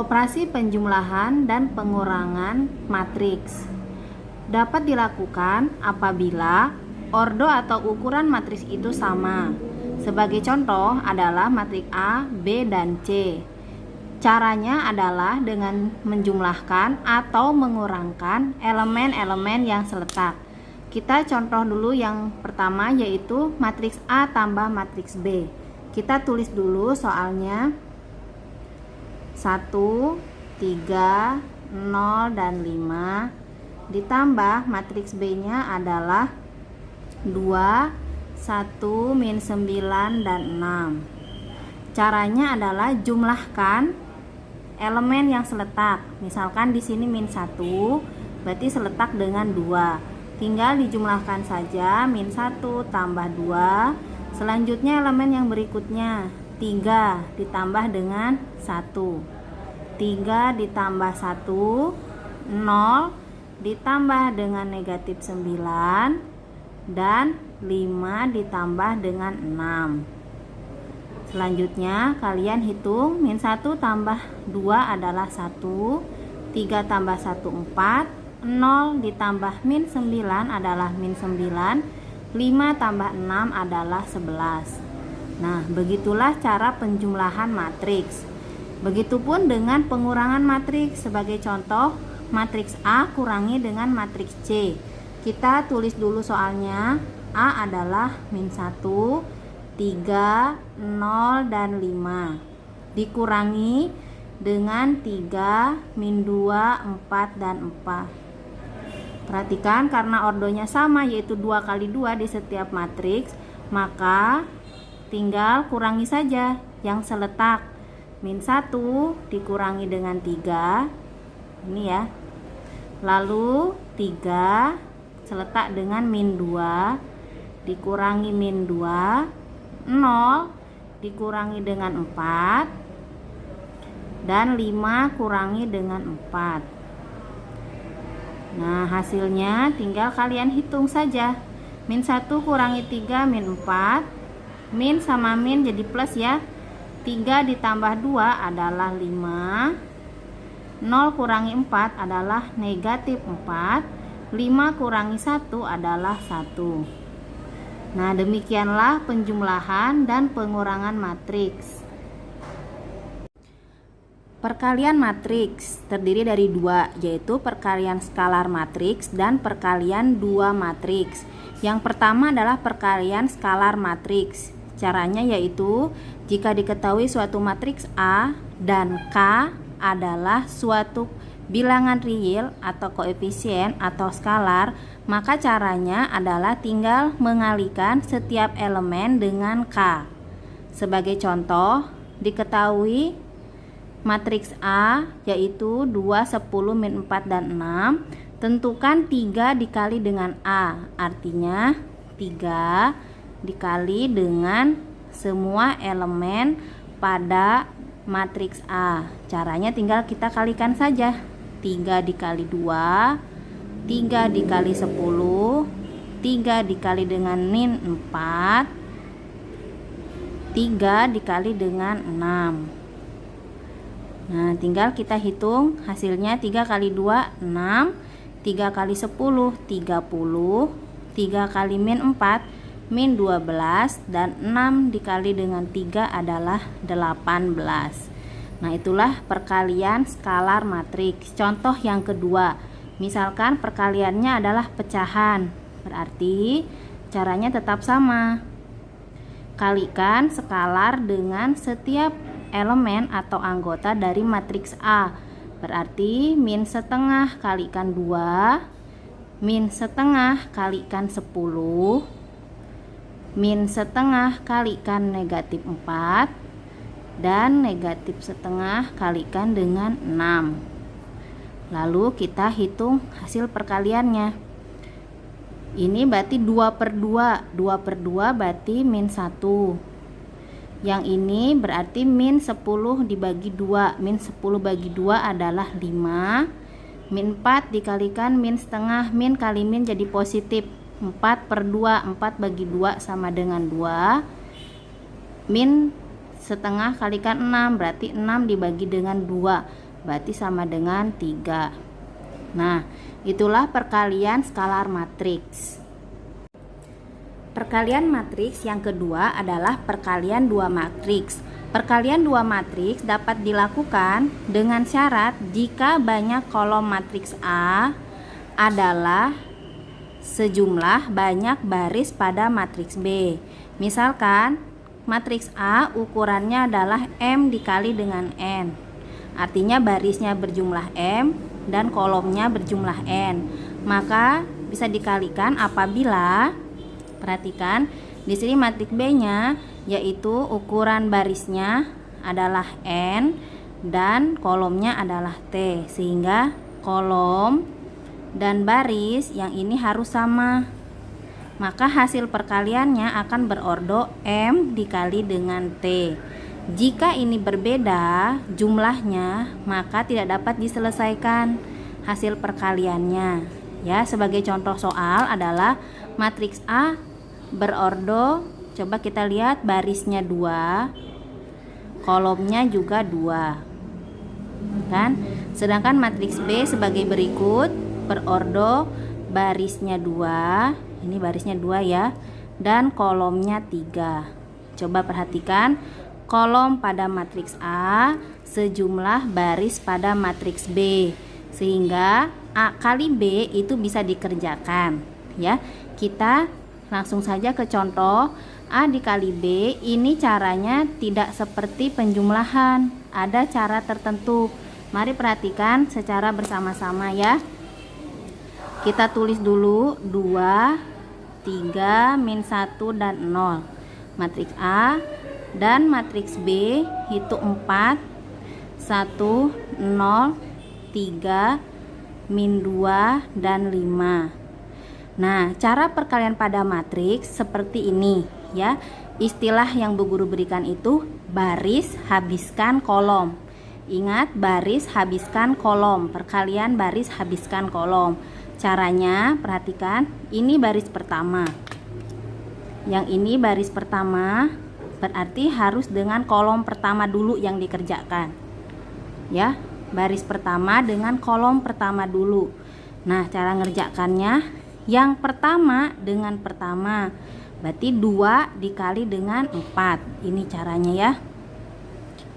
Operasi penjumlahan dan pengurangan matriks dapat dilakukan apabila ordo atau ukuran matriks itu sama. Sebagai contoh adalah matriks A, B, dan C. Caranya adalah dengan menjumlahkan atau mengurangkan elemen-elemen yang seletak. Kita contoh dulu yang pertama, yaitu matriks A tambah matriks B. Kita tulis dulu soalnya. 1, 3, 0, dan 5 ditambah matriks B nya adalah 2, 1, min 9, dan 6. Caranya adalah jumlahkan elemen yang seletak. Misalkan di sini min 1 berarti seletak dengan 2. Tinggal dijumlahkan saja, min 1 tambah 2. Selanjutnya elemen yang berikutnya 3 ditambah dengan 1. 3 ditambah 1, 0 ditambah dengan negatif 9, dan 5 ditambah dengan 6. Selanjutnya kalian hitung, min 1 tambah 2 adalah 1, 3 tambah 1 4, 0 ditambah min 9 adalah min 9, 5 tambah 6 adalah 11. Nah, begitulah cara penjumlahan matriks. Begitupun dengan pengurangan matriks. Sebagai contoh, matriks A kurangi dengan matriks C. Kita tulis dulu soalnya. A adalah min 1, 3, 0, dan 5. Dikurangi dengan 3, min 2, 4, dan 4. Perhatikan, karena ordonya sama, yaitu 2 kali 2 di setiap matriks, maka tinggal kurangi saja yang seletak. Min 1 dikurangi dengan 3. Ini ya. Lalu 3 seletak dengan min 2 dikurangi min 2. 0 dikurangi dengan 4. Dan 5 kurangi dengan 4. Nah, hasilnya tinggal kalian hitung saja. Min 1 kurangi 3, min 4. Min sama min jadi plus ya. 3 ditambah 2 adalah 5. 0 kurangi 4 adalah negatif 4. 5 kurangi 1 adalah 1. Nah, demikianlah penjumlahan dan pengurangan matriks. Perkalian matriks terdiri dari 2, yaitu perkalian skalar matriks dan perkalian 2 matriks. Yang pertama adalah perkalian skalar matriks. Caranya yaitu, jika diketahui suatu matriks A dan K adalah suatu bilangan real atau koefisien atau skalar, maka caranya adalah tinggal mengalihkan setiap elemen dengan K. Sebagai contoh, diketahui matriks A yaitu 2, 10, min 4, dan 6. Tentukan 3 dikali dengan A, artinya 3 dikali dengan semua elemen pada matriks A. Caranya tinggal kita kalikan saja. 3 dikali 2, 3 dikali 10, 3 dikali dengan min 4, 3 dikali dengan 6. Nah, tinggal kita hitung hasilnya. 3 kali 2, 6, 3 kali 10, 30, 3 kali min 4, min 12, dan 6 dikali dengan 3 adalah 18. Nah, itulah perkalian skalar matriks. Contoh yang kedua, misalkan perkaliannya adalah pecahan, berarti caranya tetap sama. Kalikan skalar dengan setiap elemen atau anggota dari matriks A. Berarti min setengah kalikan 2, min setengah kalikan 10, min setengah kalikan negatif 4, dan negatif setengah kalikan dengan 6. Lalu kita hitung hasil perkaliannya. Ini berarti 2 per 2. 2 per 2 berarti min 1. Yang ini berarti min 10 dibagi 2. Min 10 bagi 2 adalah 5. Min 4 dikalikan min setengah. Min kali min jadi positif. 4 per 2, 4 bagi 2 sama dengan 2. Min setengah kalikan 6, berarti 6 dibagi dengan 2. berarti sama dengan 3. Nah, itulah perkalian skalar matriks. Perkalian matriks yang kedua adalah perkalian dua matriks. Perkalian dua matriks dapat dilakukan dengan syarat jika banyak kolom matriks A adalah sejumlah banyak baris pada matriks B. Misalkan matriks A ukurannya adalah M dikali dengan N. Artinya barisnya berjumlah M dan kolomnya berjumlah N. Maka bisa dikalikan apabila, perhatikan di sini matriks B-nya yaitu ukuran barisnya adalah N dan kolomnya adalah T, sehingga kolom dan baris yang ini harus sama. Maka hasil perkaliannya akan berordo M dikali dengan T. Jika ini berbeda jumlahnya, maka tidak dapat diselesaikan hasil perkaliannya. Ya, sebagai contoh soal adalah matriks A berordo, coba kita lihat barisnya 2, kolomnya juga 2. Kan? Sedangkan matriks B sebagai berikut, berordo barisnya 2, ini barisnya 2 ya, dan kolomnya 3. Coba perhatikan, kolom pada matriks A sejumlah baris pada matriks B, sehingga A kali B itu bisa dikerjakan. Ya, kita langsung saja ke contoh A dikali B. Ini caranya tidak seperti penjumlahan, ada cara tertentu. Mari perhatikan secara bersama-sama ya. Kita tulis dulu 2, 3, min 1 dan 0 matriks A, dan matriks B itu 4, 1, 0, 3, min 2 dan 5. Nah, cara perkalian pada matriks seperti ini ya. Istilah yang Bu Guru berikan itu baris habiskan kolom. Ingat, baris habiskan kolom, perkalian baris habiskan kolom. Caranya perhatikan, ini baris pertama. Yang ini baris pertama, berarti harus dengan kolom pertama dulu yang dikerjakan. Ya, baris pertama dengan kolom pertama dulu. Nah, cara ngerjakannya, yang pertama dengan pertama, berarti 2 dikali dengan 4. Ini caranya ya.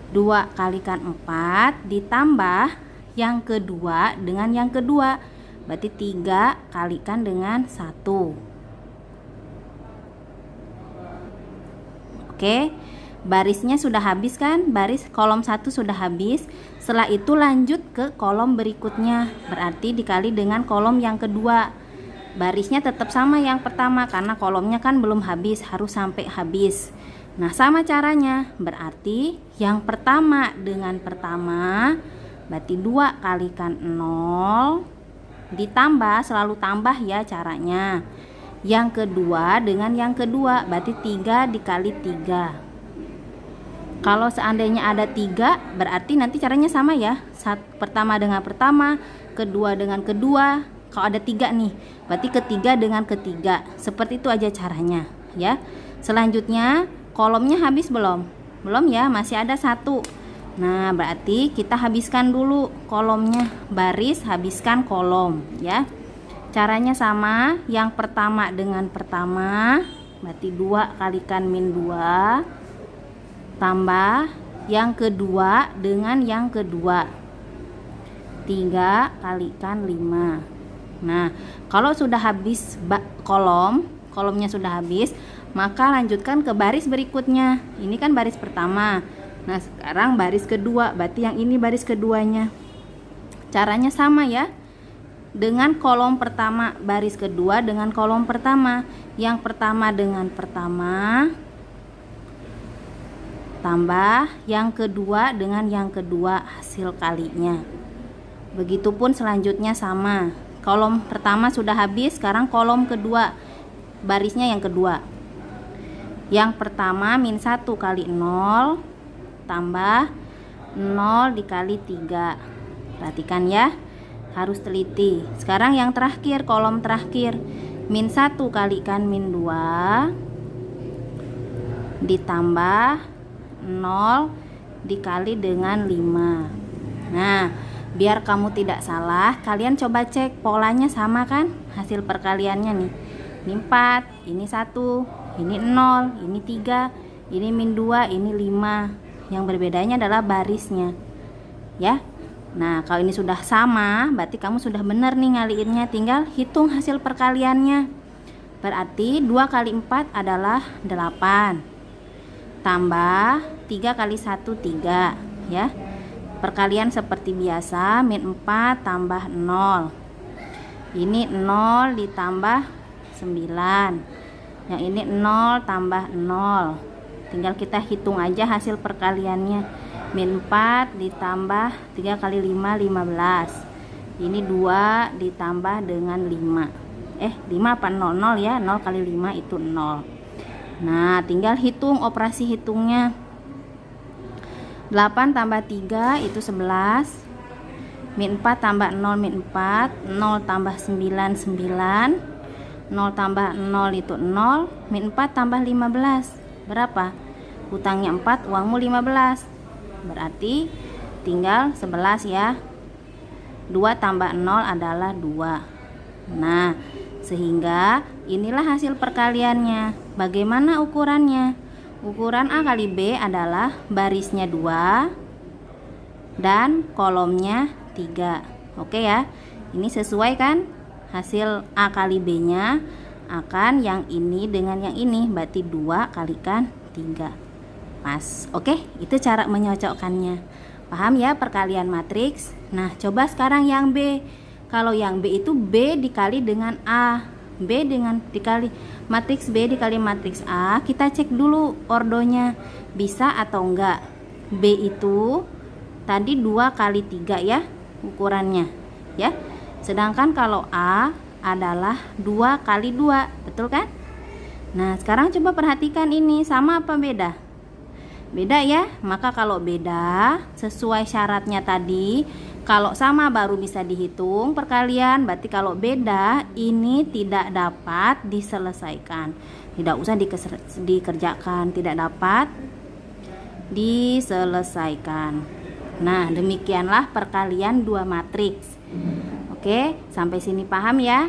2 kalikan 4 ditambah yang kedua dengan yang kedua, berarti 3 kalikan dengan 1. Oke, barisnya sudah habis kan? Baris kolom 1 sudah habis. Setelah itu lanjut ke kolom berikutnya, berarti dikali dengan kolom yang kedua. Barisnya tetap sama yang pertama karena kolomnya kan belum habis, harus sampai habis. Nah, sama caranya, berarti yang pertama dengan pertama, berarti 2 kalikan 0 ditambah, selalu tambah ya caranya. Yang kedua dengan yang kedua, berarti 3 dikali 3. Kalau seandainya ada 3, berarti nanti caranya sama ya. Pertama dengan pertama, kedua dengan kedua. Kalau ada 3 nih, berarti ketiga dengan ketiga. Seperti itu aja caranya ya. Selanjutnya, kolomnya habis belum? Belum ya, masih ada 1. Nah, berarti kita habiskan dulu kolomnya. Baris habiskan kolom ya. Caranya sama, yang pertama dengan pertama, berarti 2 kalikan min 2, tambah yang kedua dengan yang kedua, 3 kalikan 5. Nah, kalau sudah habis kolomnya sudah habis, maka lanjutkan ke baris berikutnya. Ini kan baris pertama. Nah, sekarang baris kedua, berarti yang ini baris keduanya. Caranya sama ya. Dengan kolom pertama, baris kedua dengan kolom pertama. Yang pertama dengan pertama, tambah yang kedua dengan yang kedua, hasil kalinya. Begitupun selanjutnya sama. Kolom pertama sudah habis, sekarang kolom kedua, barisnya yang kedua. Yang pertama min 1 kali 0 tambah 0 dikali 3. Perhatikan ya, harus teliti. Sekarang yang terakhir, kolom terakhir, min 1 kalikan min 2 ditambah 0 dikali dengan 5. Nah, biar kamu tidak salah, kalian coba cek polanya sama kan hasil perkaliannya nih. Ini 4, ini 1, ini 0, ini 3, ini -2, ini 5. Yang berbedanya adalah barisnya. Ya. Nah, kalau ini sudah sama, berarti kamu sudah benar nih ngaliinnya. Tinggal hitung hasil perkaliannya. Berarti 2 kali 4 adalah 8. Tambah 3 kali 1, 3. Ya. Perkalian seperti biasa, -4 tambah 0. Ini 0 ditambah 9. Yang ini 0 tambah 0. Tinggal kita hitung aja hasil perkaliannya. -4 ditambah 3 kali 5, 15. Ini 2 ditambah dengan 5. 5 apa 0 ya? 0 kali 5 itu 0. Nah, tinggal hitung operasi hitungnya. 8 tambah 3 itu 11. -4 tambah 0, -4. 0 tambah 9, 9. 0 tambah 0 itu 0. -4 tambah 15. Berapa? Hutangnya 4, uangmu 15. Berarti tinggal 11 ya. 2 tambah 0 adalah 2. Nah, sehingga inilah hasil perkaliannya. Bagaimana ukurannya? Ukuran A kali B adalah barisnya 2 dan kolomnya 3. Oke ya. Ini sesuai kan? Hasil A kali B nya akan yang ini dengan yang ini, berarti 2 kalikan 3. Pas. Oke, itu cara menyocokkannya. Paham ya perkalian matriks? Nah, coba sekarang yang B. Kalau yang B itu B dikali dengan A. B dengan dikali matriks B dikali matriks A. Kita cek dulu ordonya bisa atau enggak. B itu tadi 2 kali 3 ya ukurannya ya. Sedangkan kalau A adalah 2 kali 2, betul kan? Nah, sekarang coba perhatikan ini sama apa beda? Beda ya. Maka kalau beda sesuai syaratnya tadi, kalau sama baru bisa dihitung perkalian. Berarti kalau beda ini tidak dapat diselesaikan, tidak usah dikerjakan, tidak dapat diselesaikan. Nah, demikianlah perkalian 2 matriks. Oke, sampai sini paham ya?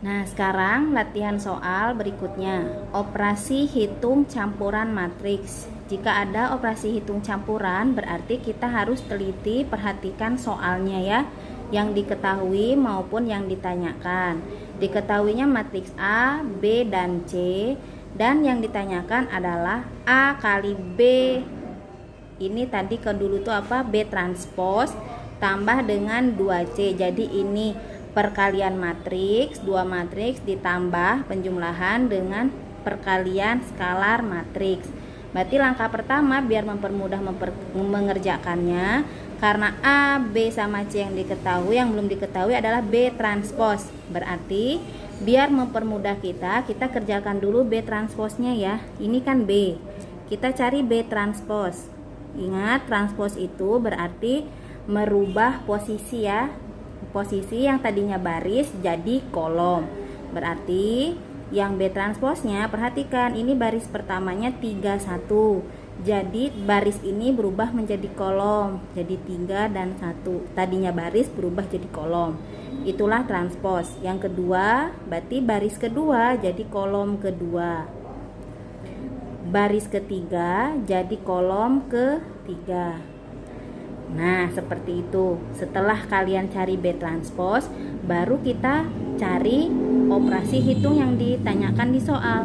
Nah, sekarang latihan soal berikutnya. Operasi hitung campuran matriks. Jika ada operasi hitung campuran, berarti kita harus teliti perhatikan soalnya ya, yang diketahui maupun yang ditanyakan. Diketahuinya matriks A, B, dan C, dan yang ditanyakan adalah A kali B. Ini tadi ke dulu tuh apa? B transpose tambah dengan 2C. Jadi ini perkalian matriks, 2 matriks ditambah penjumlahan dengan perkalian skalar matriks. Berarti langkah pertama biar mempermudah mengerjakannya, karena A, B sama C yang diketahui, yang belum diketahui adalah B transpose. Berarti biar mempermudah kita kerjakan dulu B transposnya ya. Ini kan B. Kita cari B transpose. Ingat, transpose itu berarti merubah posisi ya. Posisi yang tadinya baris jadi kolom. Berarti yang B transposnya, perhatikan ini baris pertamanya 31. Jadi baris ini berubah menjadi kolom. Jadi 3 dan 1. Tadinya baris berubah jadi kolom. Itulah transpose. Yang kedua, berarti baris kedua jadi kolom kedua. Baris ketiga jadi kolom ketiga. Nah, seperti itu. Setelah kalian cari B transpose, baru kita cari operasi hitung yang ditanyakan di soal.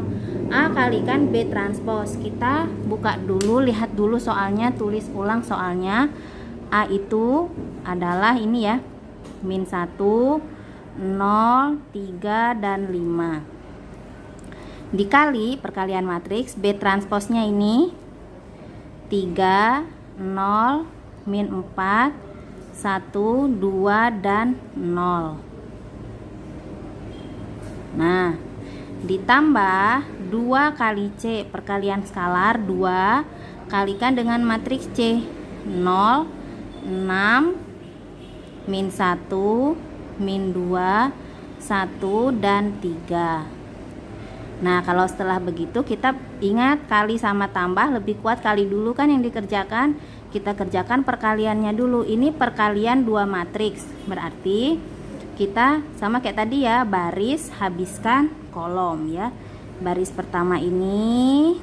A kalikan B transpose. Kita buka dulu, lihat dulu soalnya, tulis ulang soalnya. A itu adalah ini ya, -1, 0, 3, dan 5. Dikali perkalian matriks B transposnya ini 3, 0, -4, 1, 2, dan 0. Nah, ditambah 2 kali C, perkalian skalar 2 kalikan dengan matriks C, 0, 6, -1, -2, 1, dan 3. Nah, kalau setelah begitu kita ingat kali sama tambah lebih kuat kali dulu kan yang dikerjakan. Kita kerjakan perkaliannya dulu. Ini perkalian 2 matriks. Berarti kita sama kayak tadi ya, baris habiskan kolom ya. Baris pertama ini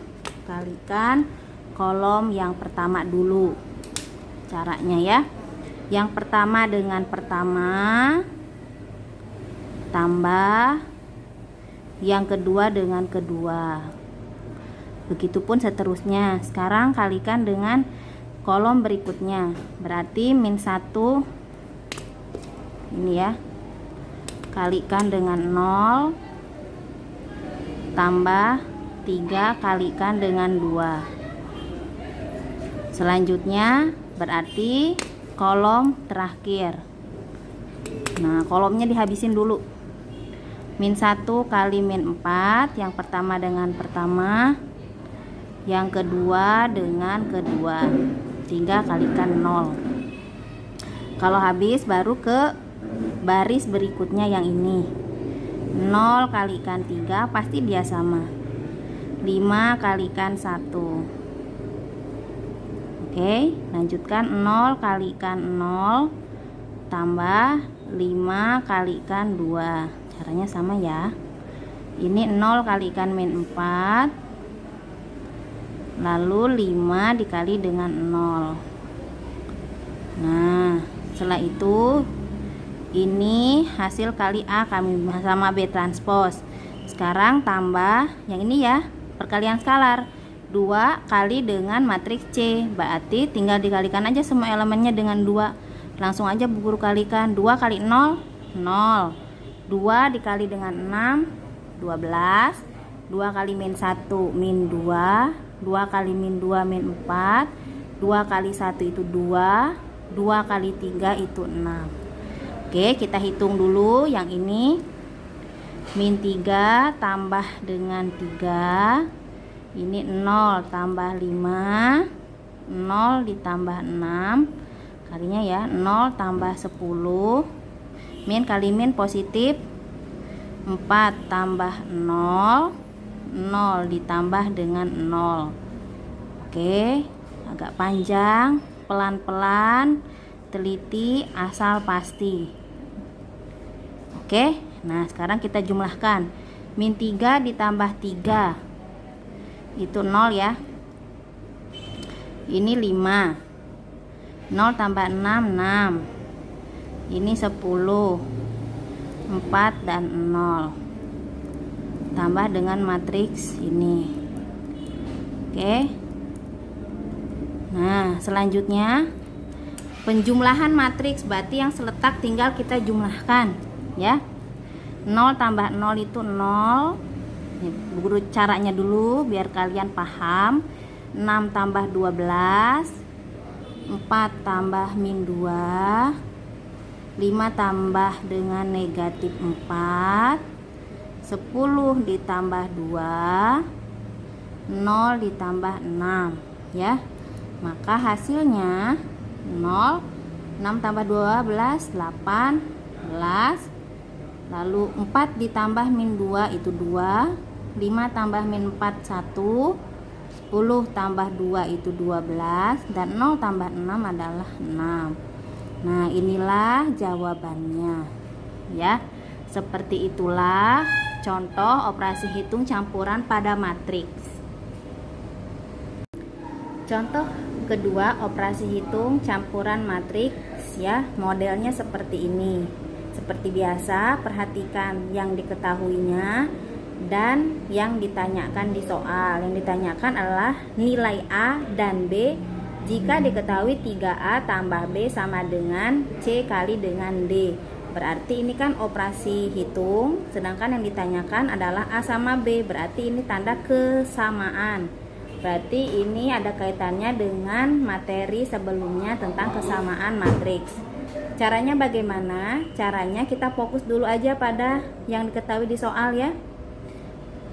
kalikan kolom yang pertama dulu. Caranya ya. Yang pertama dengan pertama tambah, yang kedua dengan kedua, begitupun seterusnya. Sekarang kalikan dengan kolom berikutnya, berarti min 1 ini ya, kalikan dengan 0 tambah 3 kalikan dengan 2. Selanjutnya berarti kolom terakhir. Nah, kolomnya dihabisin dulu. Min 1 kali min 4, yang pertama dengan pertama, yang kedua dengan kedua, 3 kalikan 0. Kalau habis baru ke baris berikutnya yang ini. 0 kalikan 3 pasti dia sama. 5 kalikan 1. Oke, lanjutkan 0 kalikan 0 tambah 5 kalikan 2. Caranya sama ya. Ini 0 kalikan min 4, lalu 5 dikali dengan 0. Nah, setelah itu ini hasil kali A kami sama B transpose. Sekarang tambah yang ini ya, perkalian skalar. 2 kali dengan matriks C, berarti tinggal dikalikan aja semua elemennya dengan 2. Langsung aja bu guru kalikan. 2 kali 0, 0. 2 dikali dengan 6, 12. 2 kali min 1, min 2. 2 kali min 2, min 4. 2 kali 1 itu 2. 2 kali 3 itu 6. Oke, kita hitung dulu yang ini. Min 3 tambah dengan 3. Ini 0 tambah 5. 0 ditambah 6. Kalinya ya, 0 tambah 10. Min kali min positif, 4 tambah 0. 0 ditambah dengan 0. Oke, agak panjang, pelan-pelan, teliti, asal pasti. Oke, nah sekarang kita jumlahkan. Min 3 ditambah 3 itu 0 ya. Ini 5. 0 tambah 6, 6. Ini 10, 4 dan 0. Tambah dengan matriks ini. Oke. Nah, selanjutnya penjumlahan matriks, berarti yang seletak tinggal kita jumlahkan ya. 0 tambah 0 itu 0. Guru caranya dulu biar kalian paham. 6 tambah 12, 4 tambah min 2, 5 tambah dengan negatif 4, 10 ditambah 2, 0 ditambah 6 ya. Maka hasilnya 0, 6 tambah 12, 18. Lalu 4 ditambah min 2 itu 2, 5 tambah min 4 1, 10 tambah 2 itu 12, dan 0 tambah 6 adalah 6. Nah, inilah jawabannya ya. Seperti itulah contoh operasi hitung campuran pada matriks. Contoh kedua, operasi hitung campuran matriks ya. Modelnya seperti ini. Seperti biasa, perhatikan yang diketahuinya dan yang ditanyakan di soal. Yang ditanyakan adalah nilai A dan B jika diketahui 3A tambah B sama dengan C kali dengan D. Berarti ini kan operasi hitung, sedangkan yang ditanyakan adalah A sama B, berarti ini tanda kesamaan. Berarti ini ada kaitannya dengan materi sebelumnya tentang kesamaan matriks. Caranya bagaimana? Caranya kita fokus dulu aja pada yang diketahui di soal ya.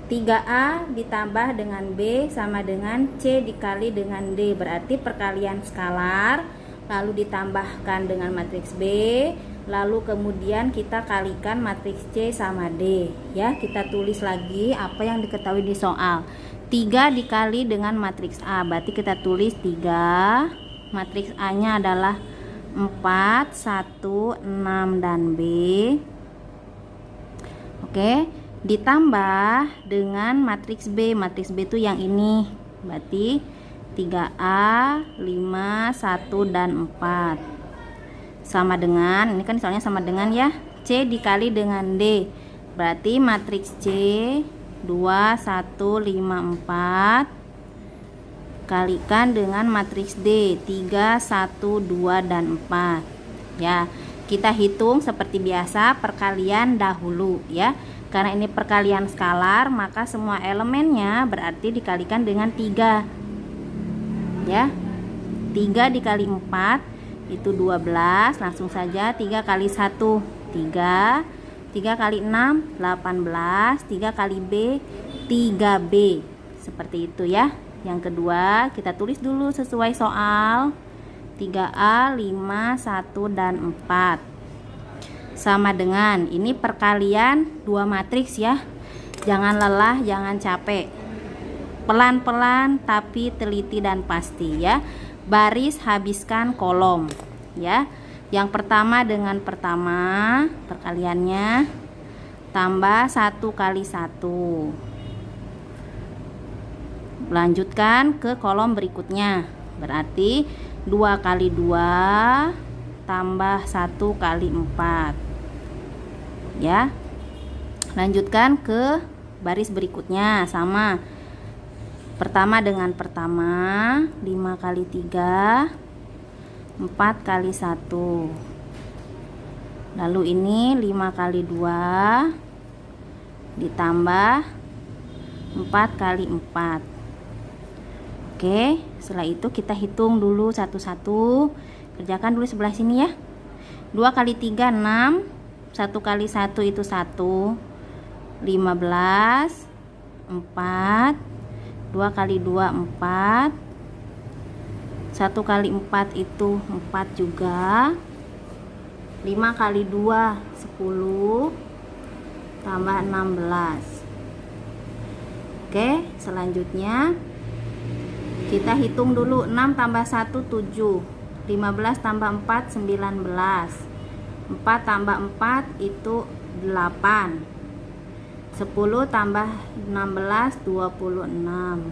3A ditambah dengan B sama dengan C dikali dengan D, berarti perkalian skalar, lalu ditambahkan dengan matriks B, lalu kemudian kita kalikan matriks C sama D ya. Kita tulis lagi apa yang diketahui di soal. 3 dikali dengan matriks A, berarti kita tulis 3. Matriks A nya adalah 4, 1, 6 dan B. Oke, ditambah dengan matriks B. Matriks B itu yang ini, berarti 3A, 5, 1 dan 4 sama dengan, ini kan soalnya sama dengan ya, C dikali dengan D, berarti matriks C 2, 1, 5, 4 kalikan dengan matriks D 3, 1, 2 dan 4 ya. Kita hitung seperti biasa perkalian dahulu ya, karena ini perkalian skalar maka semua elemennya berarti dikalikan dengan 3 ya. 3 dikali 4 itu 12, langsung saja 3 kali 1 3, 3 kali 6 18, 3 kali B 3B, seperti itu ya. Yang kedua kita tulis dulu sesuai soal, 3A, 5, 1 dan 4 sama dengan, ini perkalian 2 matriks ya. Jangan lelah, jangan capek, pelan-pelan tapi teliti dan pasti ya. Baris habiskan kolom ya. Yang pertama dengan pertama perkaliannya tambah 1 kali 1. Lanjutkan ke kolom berikutnya, berarti 2 kali 2 tambah 1 kali 4 ya. Lanjutkan ke baris berikutnya sama. Pertama dengan pertama 5 kali 3 4 kali 1, lalu ini 5 kali 2 ditambah 4 kali 4. Oke, setelah itu kita hitung dulu satu-satu. Kerjakan dulu sebelah sini ya. 2 kali 3 6, 1 kali 1 itu 1, 15, 4, 2 kali 2 4, 1 kali 4 itu 4 juga, 5 kali 2 10 tambah 16. Oke, selanjutnya kita hitung dulu. 6 tambah 1 7, 15 tambah 4 19, 4 tambah 4 itu 8, 10 tambah 16 26.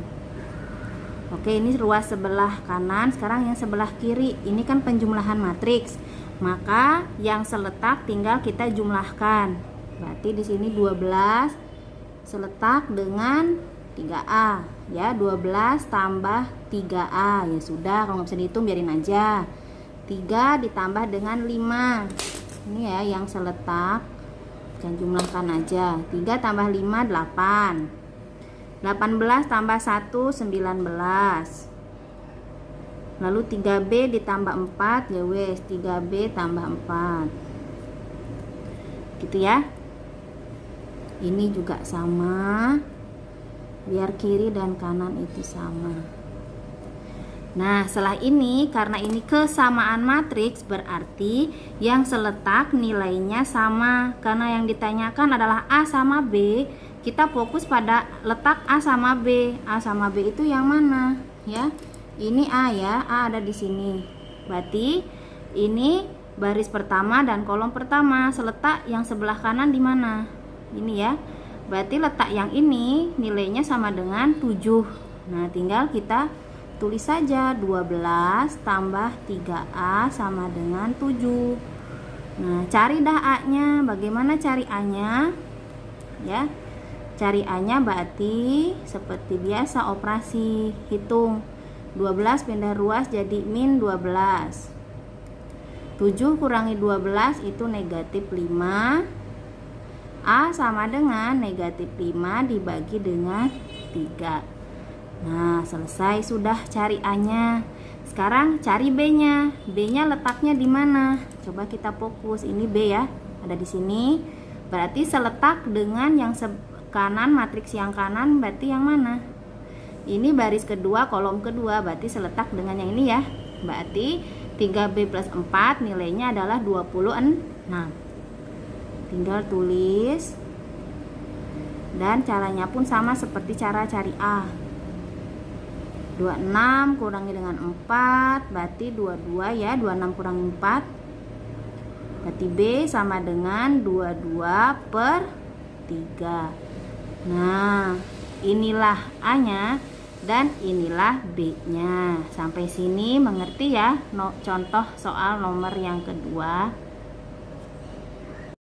Oke, ini ruas sebelah kanan. Sekarang yang sebelah kiri, ini kan penjumlahan matriks, maka yang seletak tinggal kita jumlahkan. Berarti di sini 12 seletak dengan 3A ya. 12 tambah 3A ya sudah, kalau nggak bisa dihitung biarin aja. 3 ditambah dengan 5, ini ya yang seletak, dan jumlahkan aja. 3 tambah 5 8, 18 tambah 1 19, lalu 3B ditambah 4 ya wes 3B tambah 4 gitu ya. Ini juga sama, biar kiri dan kanan itu sama. Nah, setelah ini, karena ini kesamaan matriks, berarti yang seletak nilainya sama. Karena yang ditanyakan adalah A sama B, kita fokus pada letak A sama B. A sama B itu yang mana? Ya, ini A ya, A ada di sini. Berarti ini baris pertama dan kolom pertama. Seletak yang sebelah kanan di mana? Ini ya. Berarti letak yang ini nilainya sama dengan 7. Nah, tinggal kita tulis saja 12 tambah 3A sama dengan 7. Nah, cari dah A-nya. Bagaimana cari A-nya? Ya. Cari A-nya berarti seperti biasa operasi hitung. 12 pindah ruas jadi min 12. 7 kurangi 12 itu negatif 5. A sama dengan negatif 5 dibagi dengan 3. Nah, selesai sudah cari A-nya. Sekarang cari B-nya. B-nya letaknya di mana? Coba kita fokus. Ini B ya, ada di sini. Berarti seletak dengan yang kanan, matriks yang kanan berarti yang mana? Ini baris kedua, kolom kedua, berarti seletak dengan yang ini ya. Berarti 3B plus 4 nilainya adalah 26. Nah, tinggal tulis. Dan caranya pun sama seperti cara cari A. 26 kurangi dengan 4 berarti 22 ya. 26 kurangi 4 berarti B sama dengan 22 per 3. Nah, inilah A nya dan inilah B nya. Sampai sini mengerti ya contoh soal nomor yang kedua.